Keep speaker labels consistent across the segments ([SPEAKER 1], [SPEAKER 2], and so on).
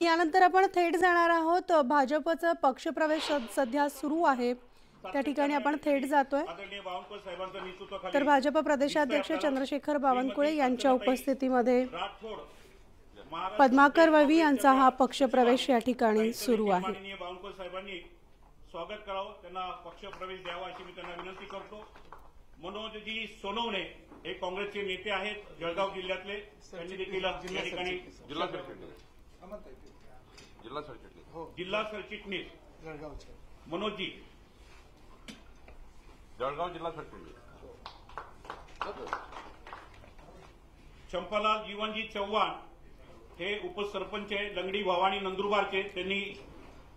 [SPEAKER 1] यानंतर आपण थेट जाणार आहोत भाजपचा पक्षप्रवेश सध्या सुरू आहे त्या ठिकाणी आपण थेट जातोय। तर भाजप प्रदेशाध्यक्ष चंद्रशेखर बावनकुळे यांच्या उपस्थितीमध्ये पद्माकर वळवी यांचा हा पक्षप्रवेश या ठिकाणी सुरू आहे।
[SPEAKER 2] स्वागत करावं, त्यांना पक्षप्रवेश द्यावा अशी मी त्यांना विनंती करतो। मनोजजी सोनवणे हे काँग्रेसचे नेते आहेत, जळगाव जिल्ह्यातले। त्यांनी देखील या ठिकाणी जिल्हा सरचिटणीस मनोजजी, जळगाव जिल्हा सरचिटणीस चंपालाल जीवनजी चव्हाण हे उपसरपंच आहे, लंगडी भवानी नंदुरबारचे। त्यांनी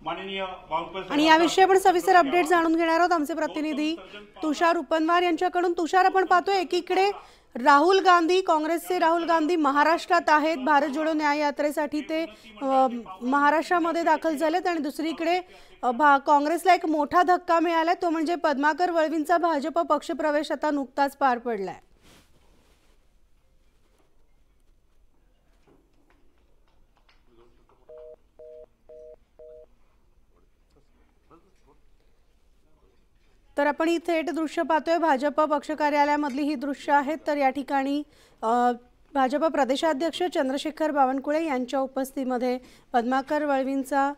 [SPEAKER 2] माननीय बावनकुळे
[SPEAKER 1] आणि याविषयी आपण सविस्तर अपडेट जाणून घेणार आहोत आमचे प्रतिनिधी तुषार उपनवार यांच्याकडून। तुषार, आपण पाहतोय एकीकडे राहुल गांधी, काँग्रेसचे राहुल गांधी महाराष्ट्रात आहेत, भारत जोडो न्याय यात्रेसाठी ते महाराष्ट्रामध्ये दाखल झालेत आणि दुसरीकडे काँग्रेसला एक मोठा धक्का मिळालाय, तो म्हणजे पद्माकर वळवींचा भाजप पक्षप्रवेश आता नुकताच पार पडलाय। तर आपण ही थेट दृश्य पाहतोय, भाजप पक्ष कार्यालयामधली ही दृश्य आहेत। तर या ठिकाणी भाजप प्रदेशाध्यक्ष चंद्रशेखर बावनकुळे यांच्या उपस्थितीमध्ये पद्माकर वळवींचा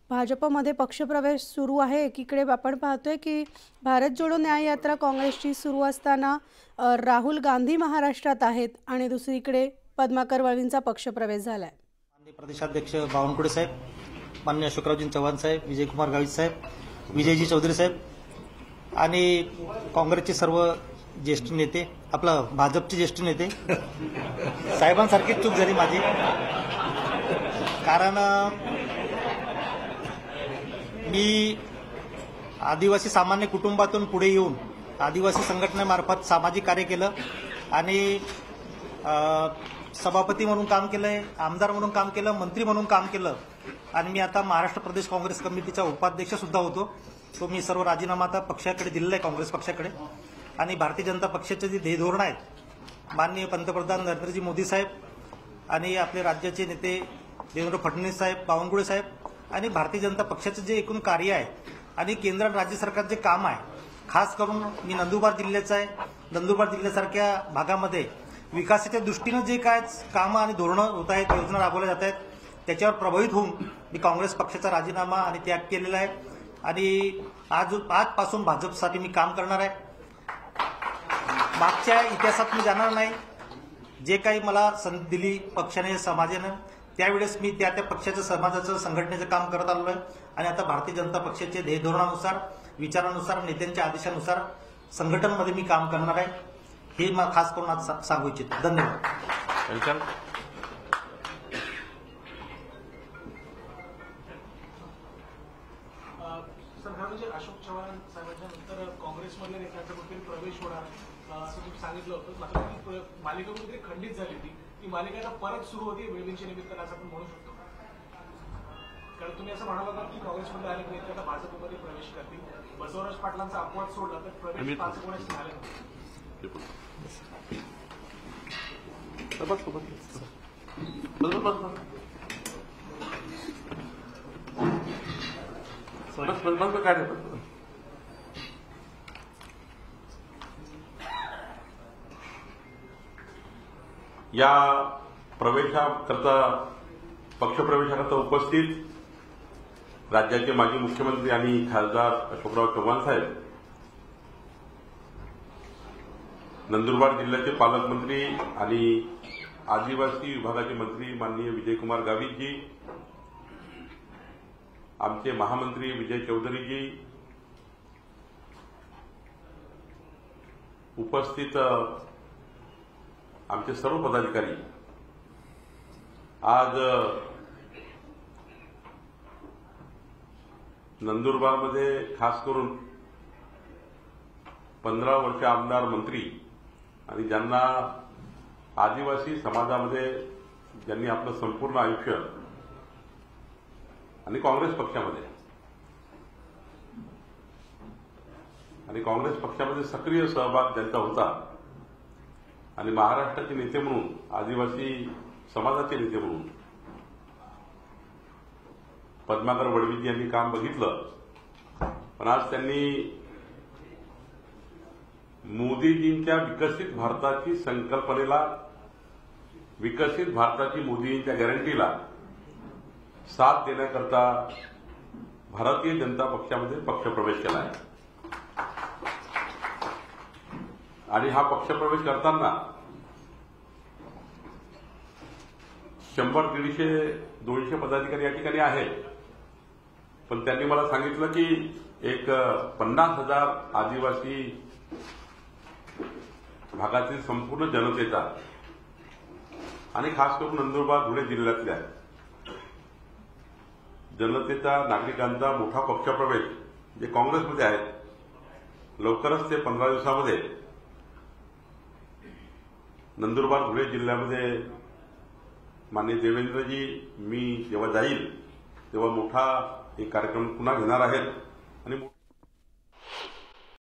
[SPEAKER 1] भाजपमध्ये पक्षप्रवेश सुरू आहे। एकीकडे आपण पाहतोय की भारत जोडो न्याय यात्रा काँग्रेसची सुरू असताना राहुल गांधी महाराष्ट्रात आहेत आणि दुसरीकडे पद्माकर वळवींचा पक्षप्रवेश झालाय।
[SPEAKER 3] माननीय प्रदेशाध्यक्ष बावनकुळे साहेब, माननीय अशोकरावजी चव्हाण साहेब, विजयकुमार गावित साहेब, विजयजी चौधरी साहेब आणि काँग्रेसचे सर्व ज्येष्ठ नेते, आपलं भाजपचे ज्येष्ठ नेते साहेबांसारखीच चूक झाली माझी, कारण मी आदिवासी सामान्य कुटुंबातून पुढे येऊन आदिवासी संघटनेमार्फत सामाजिक कार्य केलं आणि सभापती म्हणून काम केलंय, आमदार म्हणून काम केलं, मंत्री म्हणून काम केलं आणि मी आता महाराष्ट्र प्रदेश काँग्रेस कमिटीचा उपाध्यक्ष सुद्धा होतो। तो मी सर्व राजीनामा आता पक्षाकडे दिलेला आहे, काँग्रेस पक्षाकडे। आणि भारतीय जनता पक्षाचे जे ध्येय धोरण आहेत, माननीय पंतप्रधान नरेंद्रजी मोदी साहेब आणि आपले राज्याचे नेते देवेंद्र फडणवीस साहेब, बावनकुळे साहेब आणि भारतीय जनता पक्षाचं जे एकूण कार्य आहे आणि केंद्र आणि राज्य सरकारचे काम आहे, खास करून मी नंदुरबार जिल्ह्याचा आहे। नंदुरबार जिल्ह्यासारख्या भागामध्ये विकासाच्या दृष्टीनं जे काय कामं आणि धोरणं होत आहेत, योजना राबवल्या जात आहेत, त्याच्यावर प्रभावित होऊन मी काँग्रेस पक्षाचा राजीनामा आणि त्याग केलेला आहे आणि आजपासून भाजपसाठी मी काम करणार आहे। मागच्या इतिहासात मी जाणार नाही, जे काही मला संधी दिली पक्षाने, समाजाने, त्यावेळेस मी त्या पक्षाचं, समाजाचं, संघटनेचं काम करत आलो आहे आणि आता भारतीय जनता पक्षाचे ध्येय धोरणानुसार, विचारानुसार, नेत्यांच्या आदेशानुसार संघटनेमध्ये मी काम करणार आहे, हे मला खास करून आज सांगू इच्छितो। धन्यवाद।
[SPEAKER 4] अशोक चव्हाण साहेबांच्या नंतर काँग्रेसमधल्या नेत्यांचा कुठेतरी प्रवेश होणार असं तुम्ही सांगितलं होतं, मात्र ती मालिका कुठेतरी खंडित झाली होती, ती मालिका आता परत सुरू होती वेळवींच्या निमित्तानं असं आपण म्हणू शकतो, कारण तुम्ही असं म्हणाल होता की काँग्रेसमधले अनेक नेते आता भाजपमध्ये प्रवेश करतील। बसवराज पाटलांचा अपवाद सोडला तर प्रवेश पाच कोणाचे झाले
[SPEAKER 2] या प्रवेशाकरता, पक्षप्रवेशाकरता उपस्थित राज्याचे माजी मुख्यमंत्री आणि खासदार अशोकराव चव्हाण साहेब, नंदुरबार जिल्ह्याचे पालकमंत्री आणि आदिवासी विभागाचे मंत्री माननीय विजयकुमार गावितजी, आमचे महामंत्री विजय चौधरीजी, उपस्थित आमचे सर्व पदाधिकारी, आज नंदुरबारमध्ये खास करून 15 वर्ष आमदार, मंत्री आणि ज्यांना आदिवासी समाजामध्ये ज्यांनी आपलं संपूर्ण आयुष्य आणि काँग्रेस पक्षामध्ये आणि काँग्रेस पक्षामध्ये सक्रिय सहभाग ज्यांचा होता आणि महाराष्ट्राचे नेते म्हणून, आदिवासी समाजाचे नेते म्हणून
[SPEAKER 5] पद्माकर वडवीजी यांनी काम बघितलं, पण आज त्यांनी मोदीजींच्या विकसित भारताची संकल्पनेला, विकसित भारताची मोदीजींच्या गॅरंटीला साथ देण्याकरता भारतीय जनता पक्षामध्ये पक्षप्रवेश केला आहे. आणि हा पक्षप्रवेश करताना 100, 150, 200 पदाधिकारी या ठिकाणी आहेत. पण त्यांनी मला सांगितलं की एक 50,000 आदिवासी भागातील संपूर्ण जनतेचा आणि खास करून नंदुरबार धुळे जिल्ह्यातल्या जनतेचा, नागरिकांचा मोठा पक्षप्रवेश जे काँग्रेसमध्ये आहेत, लवकरच ते 15 दिवसामध्ये नंदुरबार धुळे जिल्ह्यामध्ये माननीय देवेंद्रजी मी जेव्हा जाईल तेव्हा मोठा एक कार्यक्रम पुन्हा घेणार आहेत आणि